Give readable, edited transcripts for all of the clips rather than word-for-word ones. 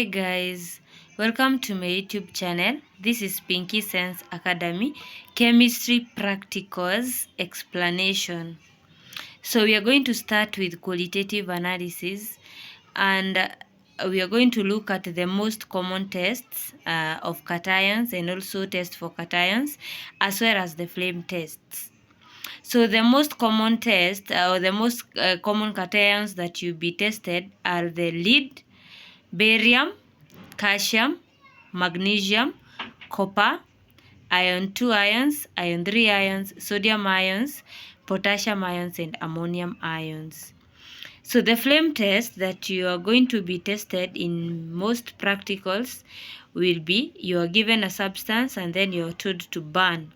Hi guys, welcome to my YouTube channel. This is Pinky Sense Academy Chemistry Practicals Explanation. So we are going to start with qualitative analysis, and we are going to look at the most common tests of cations and also tests for cations, as well as the flame tests. So the most common test or the most common cations that you'll be tested are the lead, barium, calcium, magnesium, copper, iron 2 ions, iron 3 ions, sodium ions, potassium ions, and ammonium ions. So the flame test that you are going to be tested in most practicals will be you are given a substance and then you are told to burn.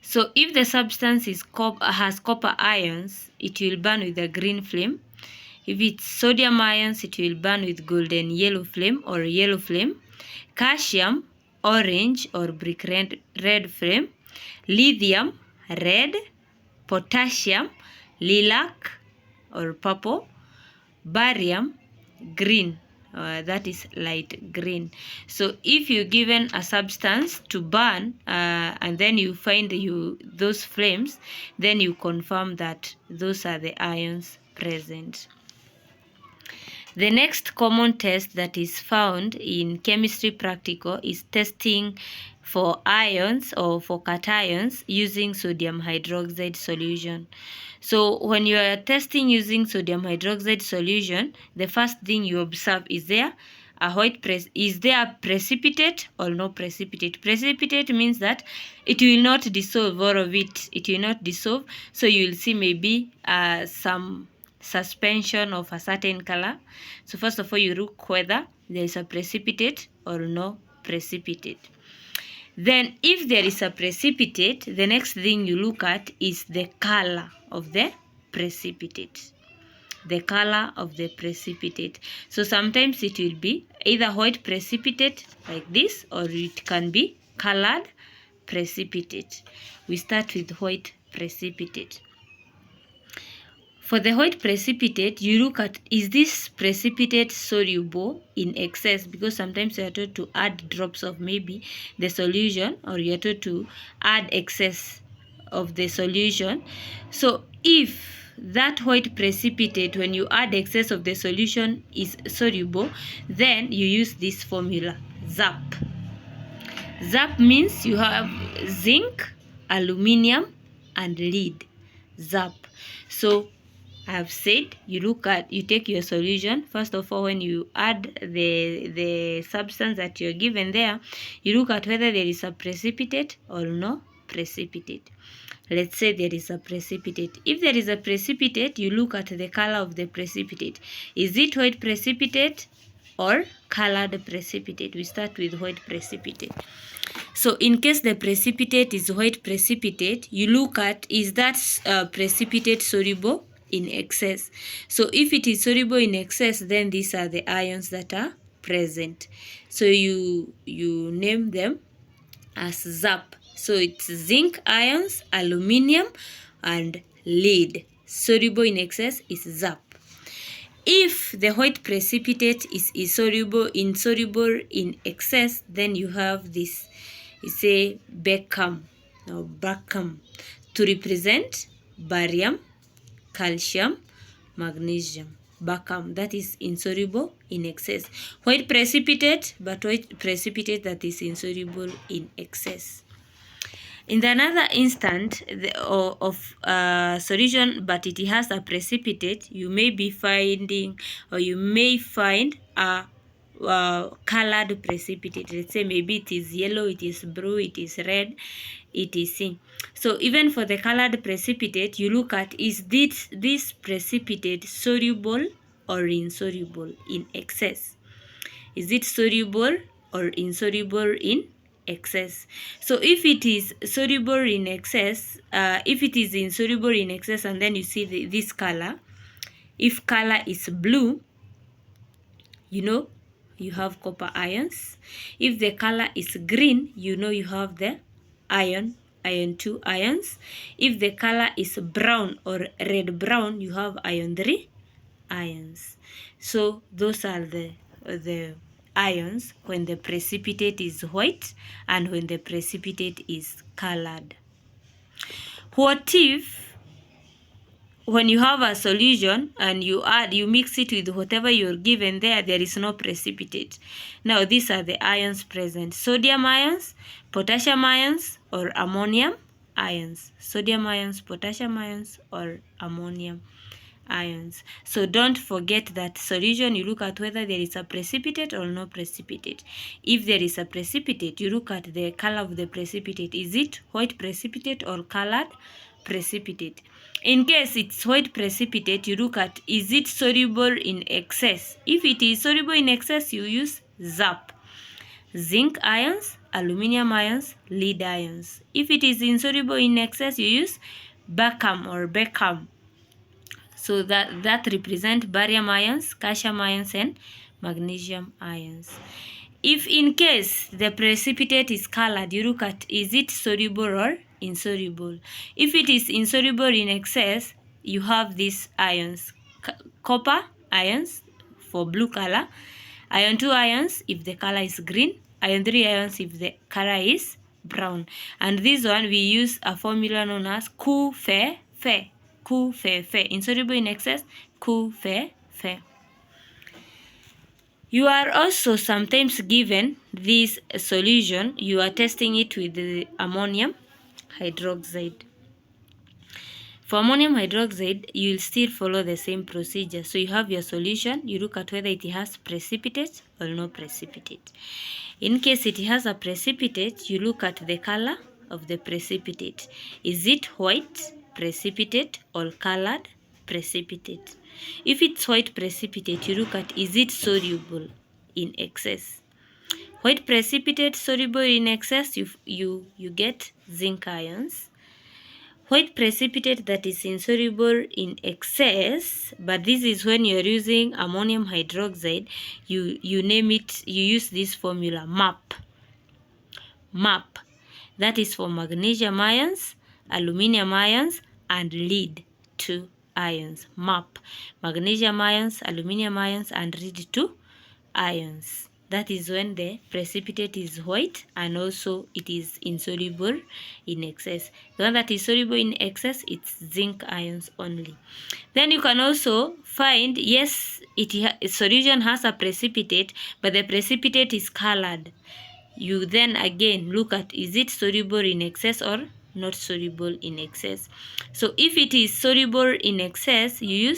So if the substance has copper ions, it will burn with a green flame. If it's sodium ions, it will burn with golden yellow flame or yellow flame. Calcium, orange or brick red flame. Lithium, red. Potassium, lilac or purple. Barium, green. That is light green. So if you're given a substance to burn and then you find those flames, then you confirm that those are the ions present. The next common test that is found in chemistry practical is testing for ions or for cations using sodium hydroxide solution. So when you are testing using sodium hydroxide solution, the first thing you observe is there a precipitate or no precipitate. Precipitate means that it will not dissolve, all of it. It will not dissolve. So you will see maybe some suspension of a certain color. So first of all, you look whether there is a precipitate or no precipitate. Then if there is a precipitate, the next thing you look at is the color of the precipitate. The color of the precipitate. So sometimes it will be either white precipitate like this, or it can be colored precipitate. We start with white precipitate. For the white precipitate, you look at, is this precipitate soluble in excess? Because sometimes you are told to add drops of maybe the solution, or you are told to add excess of the solution. So if that white precipitate, when you add excess of the solution, is soluble, then you use this formula, ZAP. ZAP means you have zinc, aluminium, and lead. ZAP. So I have said you take your solution. First of all, when you add the substance that you're given there, you look at whether there is a precipitate or no precipitate. Let's say there is a precipitate. If there is a precipitate, you look at the color of the precipitate. Is it white precipitate or colored precipitate? We start with white precipitate. So in case the precipitate is white precipitate, you look at, is that precipitate soluble in excess? So if it is soluble in excess, then these are the ions that are present. So you name them as ZAP. So it's zinc ions, aluminium, and lead. Soluble in excess is ZAP. If the white precipitate is insoluble in excess, then you have this, it's a Beckham or Backham to represent barium, calcium, magnesium. Backham, that is insoluble in excess. White precipitate, but white precipitate that is insoluble in excess. In another instant of solution, but it has a precipitate, you may be finding, or you may find a colored precipitate. Let's say maybe it is yellow, it is blue, it is red, etc. So even for the colored precipitate, you look at, is this precipitate soluble or insoluble in excess? Is it soluble or insoluble in excess? So if it is soluble in excess, if it is insoluble in excess, and then you see this color, if color is blue, you know you have copper ions. If the color is green, you know you have the iron 2 ions. If the color is brown or red brown, you have iron 3 ions. So those are the the ions when the precipitate is white and when the precipitate is colored. What if when you have a solution and you mix it with whatever you're given there is no precipitate? Now these are the ions present: sodium ions, potassium ions, or ammonium ions. Sodium ions, potassium ions, or ammonium ions. So don't forget that solution, you look at whether there is a precipitate or no precipitate. If there is a precipitate, you look at the color of the precipitate. Is it white precipitate or colored precipitate? In case it's white precipitate, you look at, is it soluble in excess? If it is soluble in excess, you use ZAP. Zinc ions, aluminium ions, lead ions. If it is insoluble in excess, you use Beckham or Beckham. So that represent barium ions, calcium ions, and magnesium ions. If in case the precipitate is colored, you look at, is it soluble or insoluble? If it is insoluble in excess, you have these ions: copper ions for blue color, iron 2 ions if the color is green, iron 3 ions if the color is brown. And this one we use a formula known as Cu-Fe-Fe. Cu-Fe-Fe. Insoluble in excess, Cu-Fe-Fe. You are also sometimes given this solution. You are testing it with the ammonium hydroxide. For ammonium hydroxide, you will still follow the same procedure. So you have your solution. You look at whether it has precipitate or no precipitate. In case it has a precipitate, you look at the color of the precipitate. Is it white precipitate or colored precipitate? If it's white precipitate, you look at, is it soluble in excess? White precipitate soluble in excess, you get zinc ions. White precipitate that is insoluble in excess, but this is when you're using ammonium hydroxide, you name it, you use this formula MAP. MAP. That is for magnesium ions, aluminium ions, and lead 2 ions. MAP. Magnesium ions, aluminium ions, and lead 2 ions. That is when the precipitate is white and also it is insoluble in excess. The one that is soluble in excess, it's zinc ions only. Then you can also find, yes, solution has a precipitate, but the precipitate is colored. You then again look at, is it soluble in excess or not soluble in excess? So if it is soluble in excess, you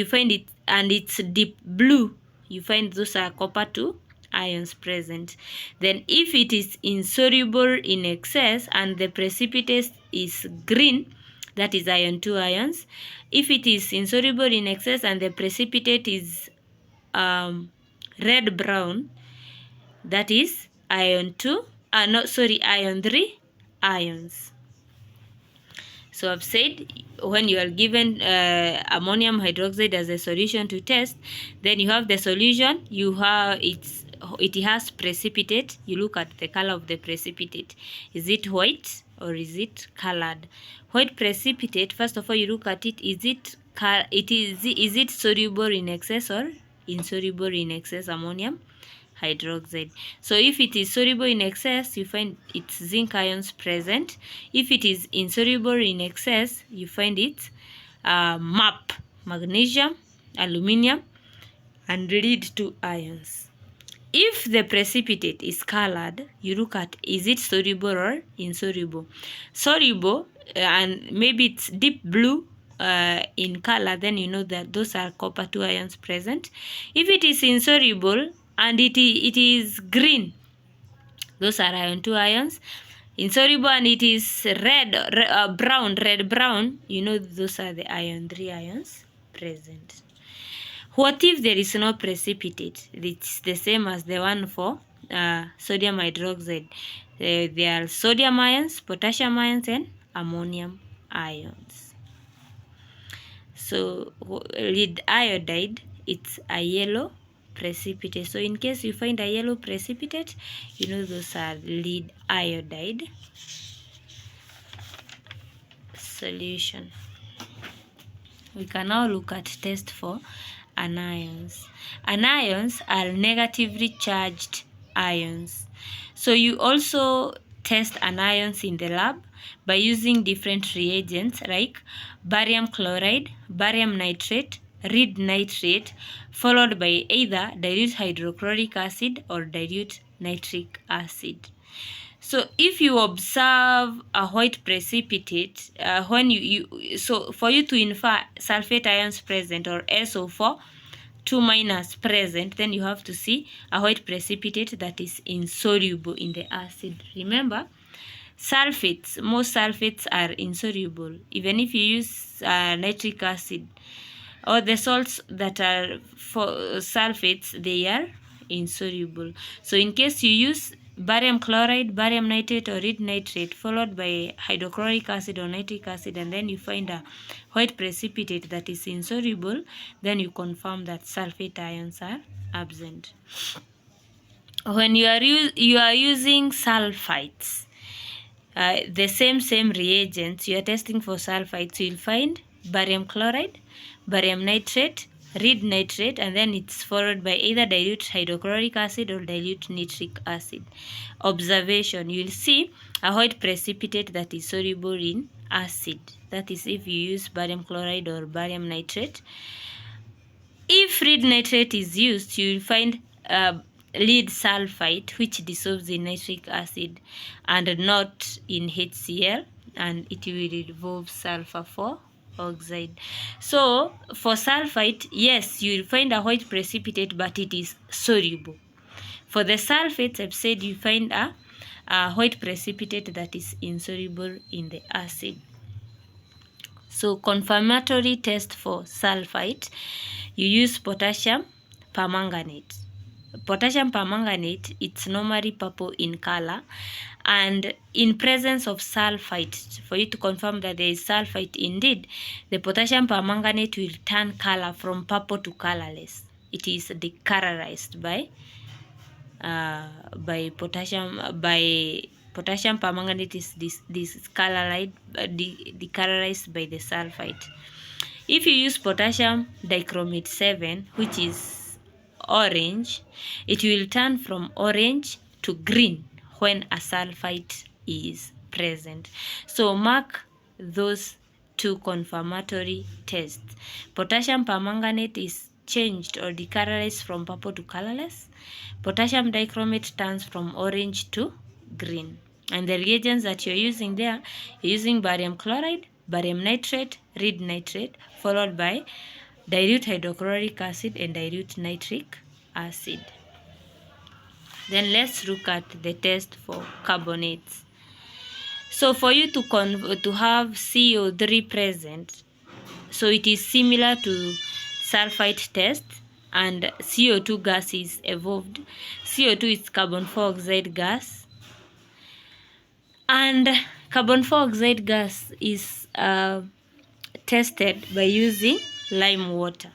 find it and it's deep blue. You find those are copper 2 ions present. Then if it is insoluble in excess and the precipitate is green, that is iron 2 ions. If it is insoluble in excess and the precipitate is red brown, that is iron 3 ions. So I've said, when you are given ammonium hydroxide as a solution to test, then you have the solution, it has precipitate. You look at the color of the precipitate. Is it white or is it colored? White precipitate, first of all, you look at it. Is it soluble in excess or insoluble in excess ammonium hydroxide? So if it is soluble in excess, you find its zinc ions present. If it is insoluble in excess, you find its MAP, magnesium, aluminium, and lead 2 ions. If the precipitate is colored, you look at, is it soluble or insoluble? Soluble, and maybe it's deep blue in color, then you know that those are copper 2 ions present. If it is insoluble and it is green, those are iron 2 ions. Insoluble and it is red brown, you know those are the iron 3 ions present. What if there is no precipitate? It's the same as the one for sodium hydroxide. There are sodium ions, potassium ions, and ammonium ions. So lead iodide, it's a yellow precipitate. So in case you find a yellow precipitate, you know those are lead iodide solution. We can now look at test for anions. Anions are negatively charged ions. So you also test anions in the lab by using different reagents like barium chloride, barium nitrate, lead nitrate, followed by either dilute hydrochloric acid or dilute nitric acid. So if you observe a white precipitate, so for you to infer sulfate ions present or SO4 2 minus present, then you have to see a white precipitate that is insoluble in the acid. Remember, sulfates, most sulfates are insoluble. Even if you use nitric acid or the salts that are for sulfates, they are insoluble. So in case you use barium chloride, barium nitrate or lead nitrate followed by hydrochloric acid or nitric acid, and then you find a white precipitate that is insoluble, then you confirm that sulfate ions are absent. When you are using sulfites, the same reagents, you are testing for sulfites, you'll find barium chloride, barium nitrate, lead nitrate, and then it's followed by either dilute hydrochloric acid or dilute nitric acid. Observation, you'll see a white precipitate that is soluble in acid. That is if you use barium chloride or barium nitrate. If lead nitrate is used, you will find lead sulfite, which dissolves in nitric acid and not in HCl, and it will involve sulfur 4 oxide. So for sulfite, yes, you will find a white precipitate, but it is soluble. For the sulfates, I've said you find a white precipitate that is insoluble in the acid. So confirmatory test for sulfite, you use potassium permanganate. Potassium permanganate, it's normally purple in color, and in presence of sulfite, for you to confirm that there is sulfite indeed, the potassium permanganate will turn color from purple to colorless. It is decolorized by potassium permanganate is discolorized by the sulfite. If you use potassium dichromate 7, which is orange, it will turn from orange to green when a sulfite is present. So mark those two confirmatory tests. Potassium permanganate is changed or decolorized from purple to colorless. Potassium dichromate turns from orange to green. And the reagents that you're using there, you're using barium chloride, barium nitrate, lead nitrate, followed by dilute hydrochloric acid and dilute nitric acid. Then let's look at the test for carbonates. So for you to have CO3 present, so it is similar to sulfite test, and CO2 gas is evolved. CO2 is carbon dioxide gas, and carbon dioxide gas is tested by using lime water.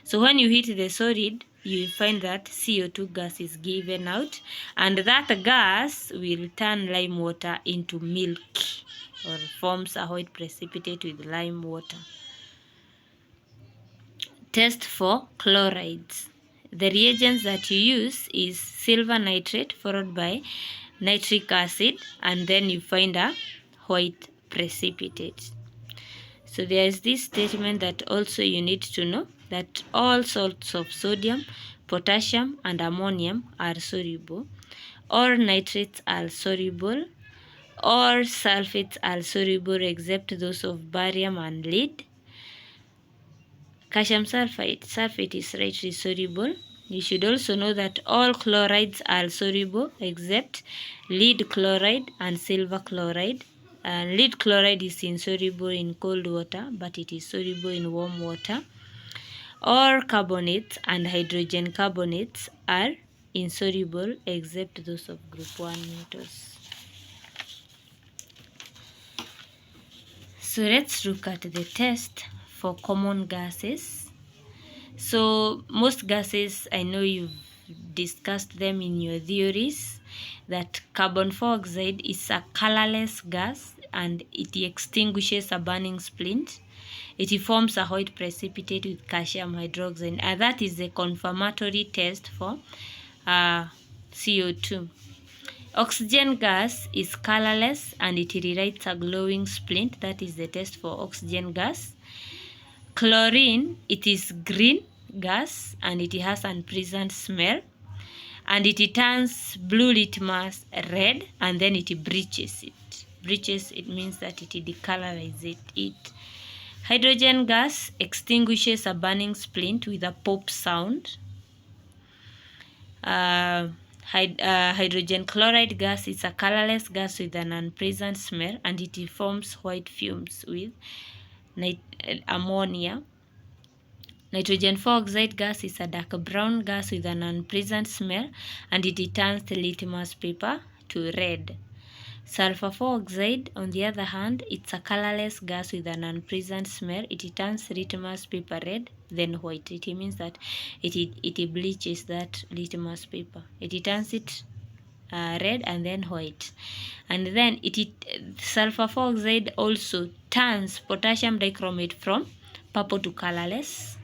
So when you heat the solid, you will find that CO2 gas is given out, and that gas will turn lime water into milk or forms a white precipitate with lime water. Test for chlorides. The reagents that you use is silver nitrate followed by nitric acid, and then you find a white precipitate. So there is this statement that also you need to know, that all salts of sodium, potassium, and ammonium are soluble. All nitrates are soluble. All sulfates are soluble except those of barium and lead. Calcium sulfate is slightly soluble. You should also know that all chlorides are soluble except lead chloride and silver chloride. Lead chloride is insoluble in cold water, but it is soluble in warm water. All carbonates and hydrogen carbonates are insoluble except those of group 1 metals. So let's look at the test for common gases. So most gases, I know you've discussed them in your theories, that carbon dioxide is a colorless gas and it extinguishes a burning splint. it forms a white precipitate with calcium hydroxide, and that is the confirmatory test for CO2. Oxygen gas is colorless and it rewrites a glowing splint. That is the test for oxygen gas. Chlorine, it is green gas and it has an unpleasant smell, and it turns blue litmus red and then it bleaches it. Bleaches, it means that it decolorises it. Hydrogen gas extinguishes a burning splint with a pop sound. Hydrogen chloride gas is a colorless gas with an unpleasant smell, and it forms white fumes with ammonia. Nitrogen 4-oxide gas is a dark brown gas with an unpleasant smell, and it turns the litmus paper to red. Sulfur 4-oxide, on the other hand, it's a colorless gas with an unpleasant smell. It turns litmus paper red, then white. It means that it bleaches that litmus paper. It turns it red and then white. And then sulfur 4-oxide also turns potassium dichromate from purple to colorless,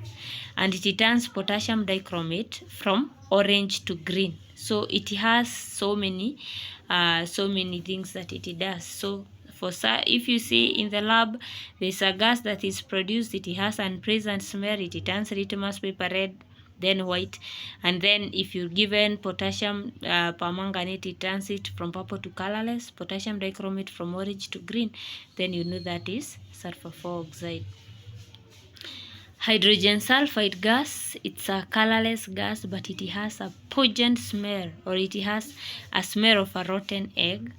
and it turns potassium dichromate from orange to green. So it has so many things that it does. So if you see in the lab, there's a gas that is produced, it has an unpleasant smell, it turns litmus paper red, then white, and then if you're given potassium permanganate, it turns it from purple to colorless, potassium dichromate from orange to green, then you know that is sulfur 4-oxide. Hydrogen sulfide gas, it's a colorless gas, but it has a pungent smell, or it has a smell of a rotten egg.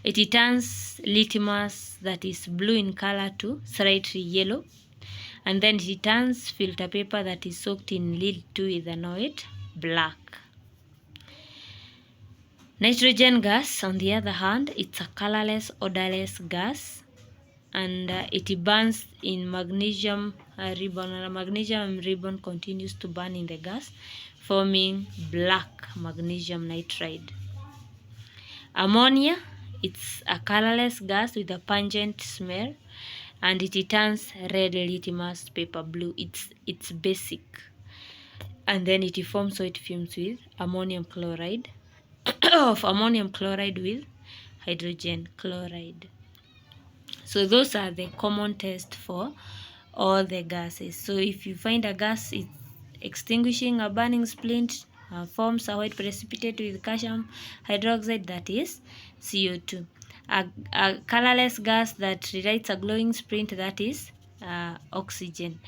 It turns litmus that is blue in color to slightly yellow, and then it turns filter paper that is soaked in lead to ethanoate black. Nitrogen gas, on the other hand, it's a colorless, odorless gas, and it burns in magnesium ribbon, and a magnesium ribbon continues to burn in the gas, forming black magnesium nitride. Ammonia, it's a colorless gas with a pungent smell, and it turns red litmus paper blue. It's basic, and then it forms white fumes with ammonium chloride of ammonium chloride with hydrogen chloride. So those are the common tests for all the gases. So if you find a gas is extinguishing a burning splint, forms a white precipitate with calcium hydroxide, that is CO2. A colorless gas that rewrites a glowing splint, that is oxygen.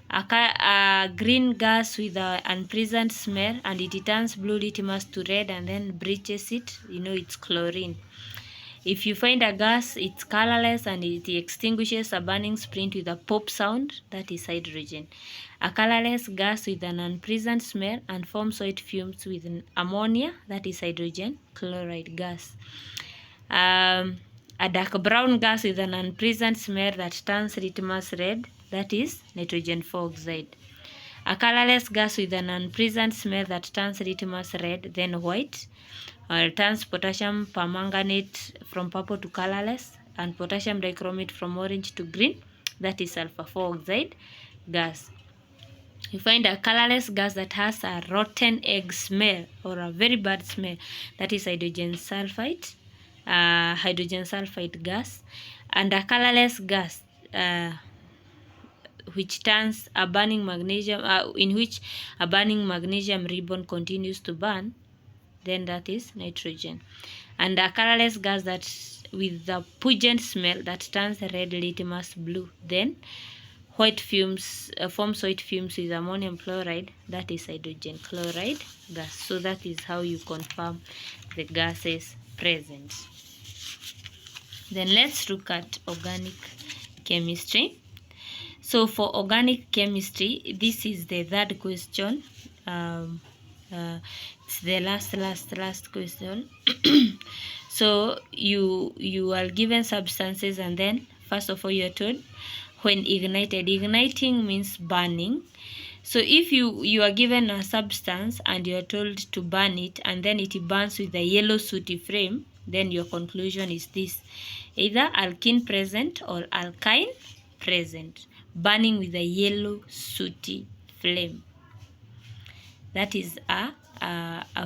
A green gas with an unpleasant smell, and it turns blue litmus to red and then bleaches it, you know it's chlorine. If you find a gas, it's colorless and it extinguishes a burning splint with a pop sound, that is hydrogen. A colorless gas with an unpleasant smell and forms white fumes with ammonia, that is hydrogen chloride gas. A dark brown gas with an unpleasant smell that turns litmus red, that is nitrogen 4-oxide. A colorless gas with an unpleasant smell that turns litmus red, then white, turns potassium permanganate from purple to colorless, and potassium dichromate from orange to green, that is sulfur 4-oxide gas. You find a colorless gas that has a rotten egg smell or a very bad smell, that is hydrogen sulfide gas. And a colorless gas which turns a burning magnesium, in which a burning magnesium ribbon continues to burn, then that is nitrogen. And a colorless gas that with the pungent smell that turns red litmus blue, then white fumes forms white fumes with ammonium chloride, that is hydrogen chloride gas. So that is how you confirm the gases present. Then let's look at organic chemistry. So for organic chemistry, this is the third question. It's the last question. So you are given substances, and then first of all you are told when ignited. Igniting means burning. So if you are given a substance and you are told to burn it, and then it burns with a yellow sooty flame, then your conclusion is this: either alkene present or alkyne present. burning with a yellow sooty flame. That is a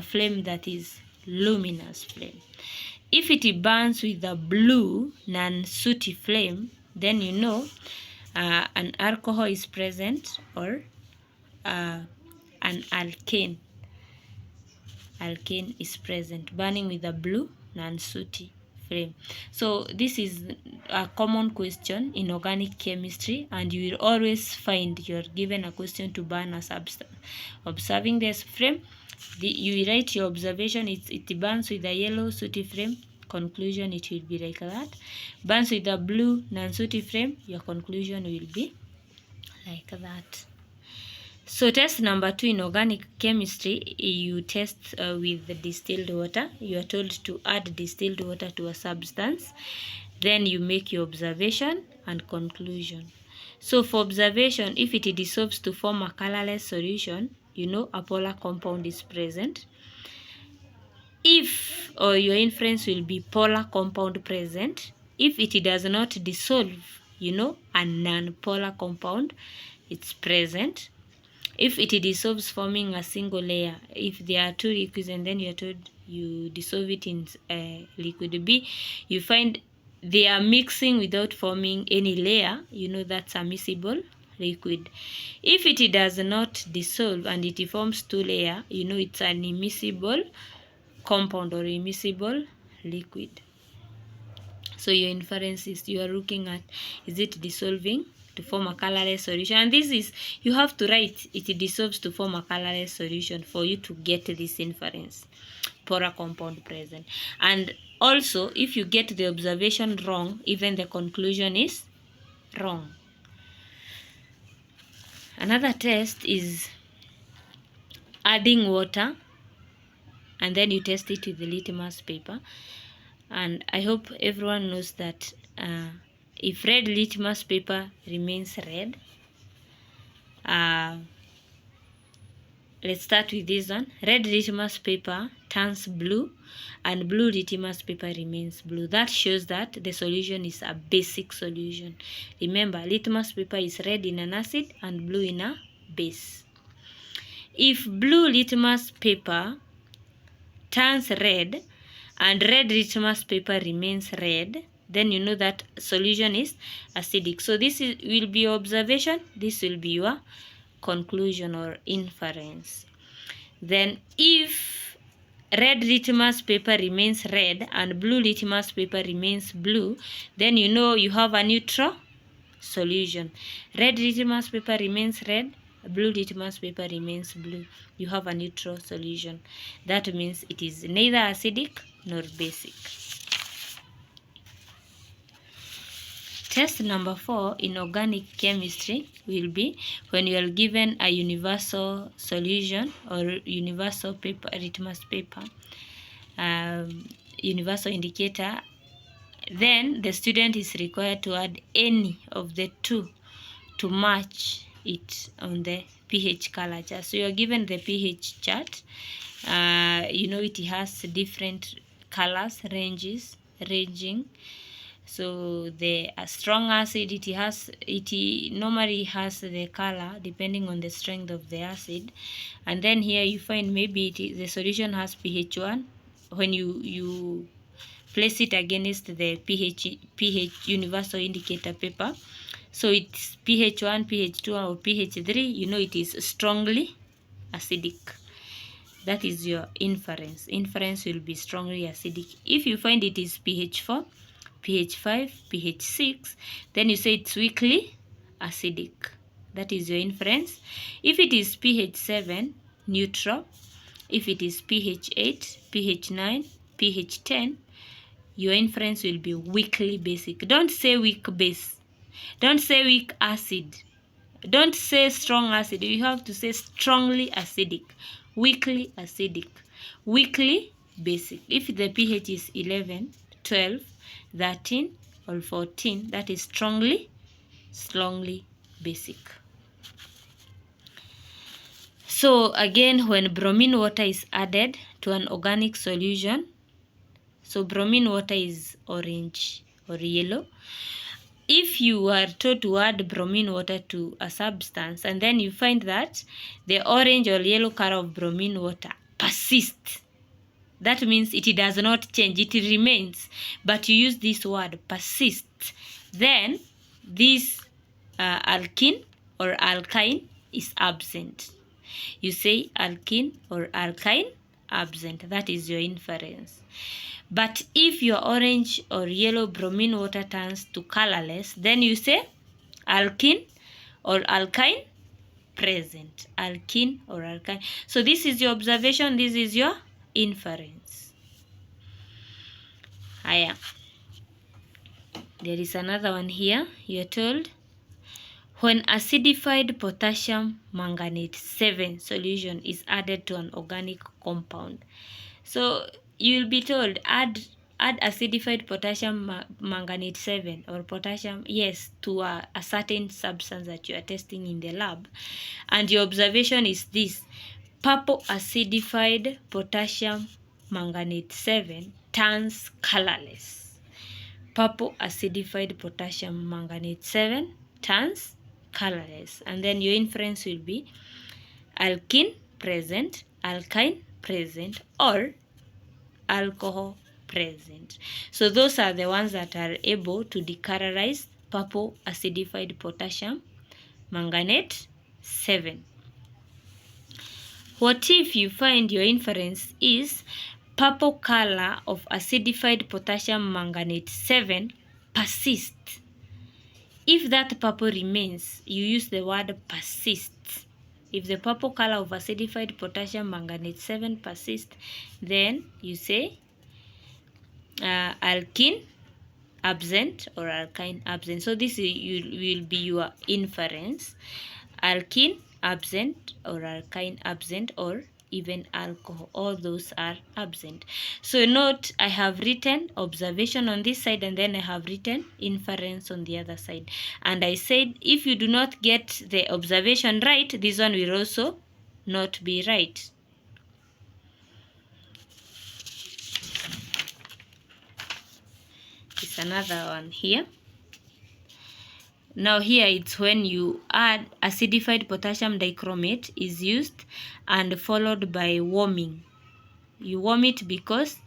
flame that is luminous flame. If it burns with a blue non-sooty flame, then you know an alcohol is present, or an alkane is present, burning with a blue non-sooty flame. So this is a common question in organic chemistry, and you will always find you're given a question to burn a substance. Observing this flame, you write your observation. It burns with a yellow sooty flame. Conclusion, it will be like that. Burns with a blue non-sooty flame, your conclusion will be like that. So test number 2 in organic chemistry, you test with the distilled water. You are told to add distilled water to a substance. Then you make your observation and conclusion. So for observation, if it dissolves to form a colorless solution, you know a polar compound is present. If, or your inference will be polar compound present. If it does not dissolve, you know a non-polar compound it's present. If it dissolves forming a single layer, if there are two liquids and then you're told you dissolve it in liquid B, you find they are mixing without forming any layer, you know that's a miscible liquid. If it does not dissolve and it forms two layers, you know it's an immiscible compound or immiscible liquid. So your inference is you are looking at, is it dissolving to form a colorless solution? And this is, you have to write it dissolves to form a colorless solution for you to get this inference, polar compound present. And also, if you get the observation wrong, even the conclusion is wrong. Another test is adding water, and then you test it with the litmus paper. And I hope everyone knows that if red litmus paper remains red, let's start with this one. Red litmus paper turns blue and blue litmus paper remains blue. That shows that the solution is a basic solution. Remember, litmus paper is red in an acid and blue in a base. If blue litmus paper turns red and red litmus paper remains red, then you know that solution is acidic. So this will be your observation, this will be your conclusion or inference. Then if red litmus paper remains red and blue litmus paper remains blue, then you know you have a neutral solution. Red litmus paper remains red, blue litmus paper remains blue. You have a neutral solution. That means it is neither acidic nor basic. Test number 4 in organic chemistry will be when you are given a universal solution or universal paper, litmus paper, universal indicator, then the student is required to add any of the two to match it on the pH color chart. So you are given the pH chart. You know it has different colors, ranging. So the strong acid, it normally has the color depending on the strength of the acid. And then here you find maybe the solution has pH 1. When you place it against the pH universal indicator paper, so it's pH 1, pH 2 or pH 3, you know it is strongly acidic. That is your inference. Inference will be strongly acidic. If you find it is pH 4, pH 5, pH 6, then you say it's weakly acidic. That is your inference. If it is pH 7, neutral. If it is pH 8, pH 9, pH 10, your inference will be weakly basic. Don't say weak base. Don't say weak acid. Don't say strong acid. You have to say strongly acidic, weakly acidic, weakly basic. If the pH is 11, 12, 13 or 14, that is strongly basic. So again, when bromine water is added to an organic solution, so bromine water is orange or yellow, if you are told to add bromine water to a substance and then you find that the orange or yellow color of bromine water persists, that means it does not change, it remains, but you use this word persists, then this alkene or alkyne is absent. You say alkene or alkyne absent. That is your inference. But if your orange or yellow bromine water turns to colorless, then you say alkene or alkyne present. Alkene or alkyne. So this is your observation, this is your inference. Haya. There is another one here. You're told, when acidified potassium manganate 7 solution is added to an organic compound. So you'll be told add acidified potassium manganate 7 or potassium, yes, to a certain substance that you are testing in the lab. And your observation is this: purple acidified potassium manganate 7 turns colorless. Purple acidified potassium manganate 7 turns colorless. And then your inference will be alkene present, alkyne present, or alcohol present. So those are the ones that are able to decolorize purple acidified potassium manganate 7. What if you find your inference is purple color of acidified potassium manganate 7 persists? If that purple remains, you use the word persists. If the purple color of acidified potassium manganate 7 persists, then you say alkene absent or alkyne absent. So this will be your inference: alkene absent or alkyne absent, or even alcohol. All those are absent. So note, I have written observation on this side and then I have written inference on the other side. And I said if you do not get the observation right, this one will also not be right. It's another one here. Now here it's when you add acidified potassium dichromate is used and followed by warming. You warm it because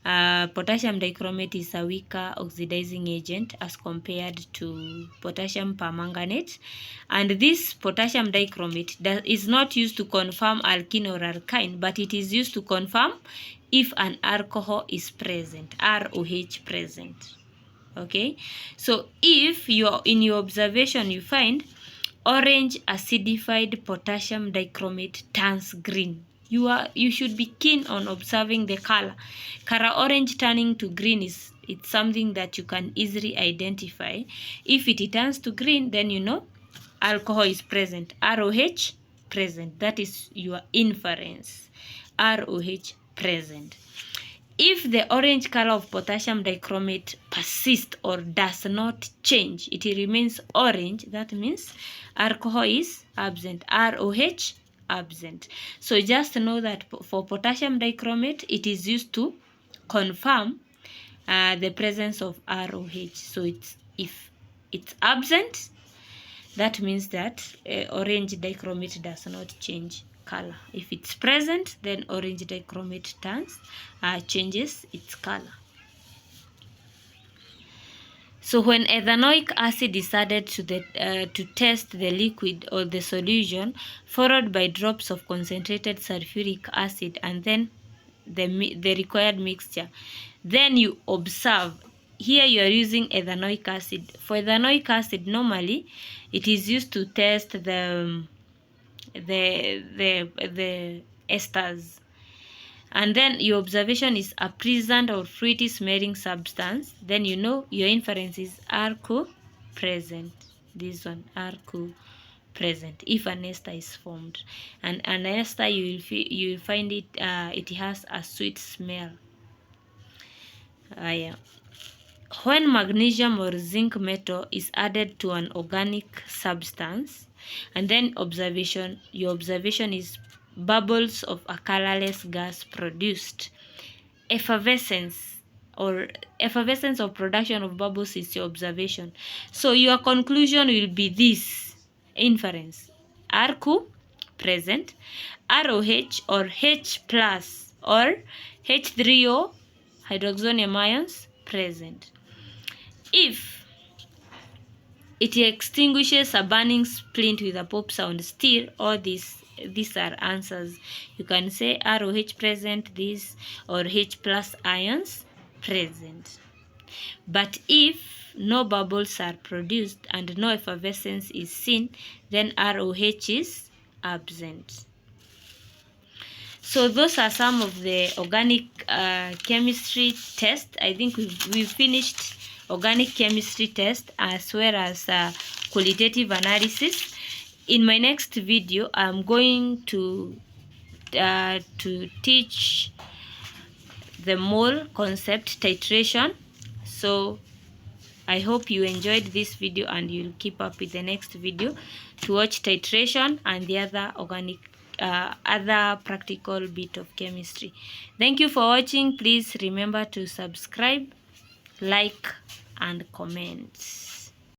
potassium dichromate is a weaker oxidizing agent as compared to potassium permanganate. And this potassium dichromate is not used to confirm alkene or alkyne, but it is used to confirm if an alcohol is present, ROH present. Okay, so if in your observation you find orange acidified potassium dichromate turns green, you should be keen on observing the color. Color orange turning to green it's something that you can easily identify. If it turns to green, then you know alcohol is present, ROH present. That is your inference, ROH present. If the orange color of potassium dichromate persists or does not change, it remains orange, that means alcohol is absent, ROH absent. So just know that for potassium dichromate, it is used to confirm the presence of ROH. So if it's absent, that means that orange dichromate does not change color. If it's present, then orange dichromate changes its color. So when ethanoic acid is added to test the liquid or the solution, followed by drops of concentrated sulfuric acid and then the required mixture, then you observe. Here you are using ethanoic acid. For ethanoic acid, normally it is used to test the esters, and then your observation is a pleasant or fruity smelling substance, then you know your inference is alcohol present. This one, alcohol present, if an ester is formed. And an ester, you will find it it has a sweet smell. Yeah. When magnesium or zinc metal is added to an organic substance, and then your observation is bubbles of a colorless gas produced. Effervescence or effervescence of production of bubbles is your observation. So your conclusion will be this inference: RQ present, ROH or H plus or H3O hydroxonium ions present. If it extinguishes a burning splint with a pop sound still, all these are answers. You can say ROH present, this, or H plus ions present. But if no bubbles are produced and no effervescence is seen, then ROH is absent. So those are some of the organic chemistry tests. I think we've finished organic chemistry test as well as qualitative analysis. In my next video, I'm going to teach the mole concept titration. So I hope you enjoyed this video and you'll keep up with the next video to watch titration and the other organic other practical bit of chemistry. Thank you for watching. Please remember to subscribe, like, and comment.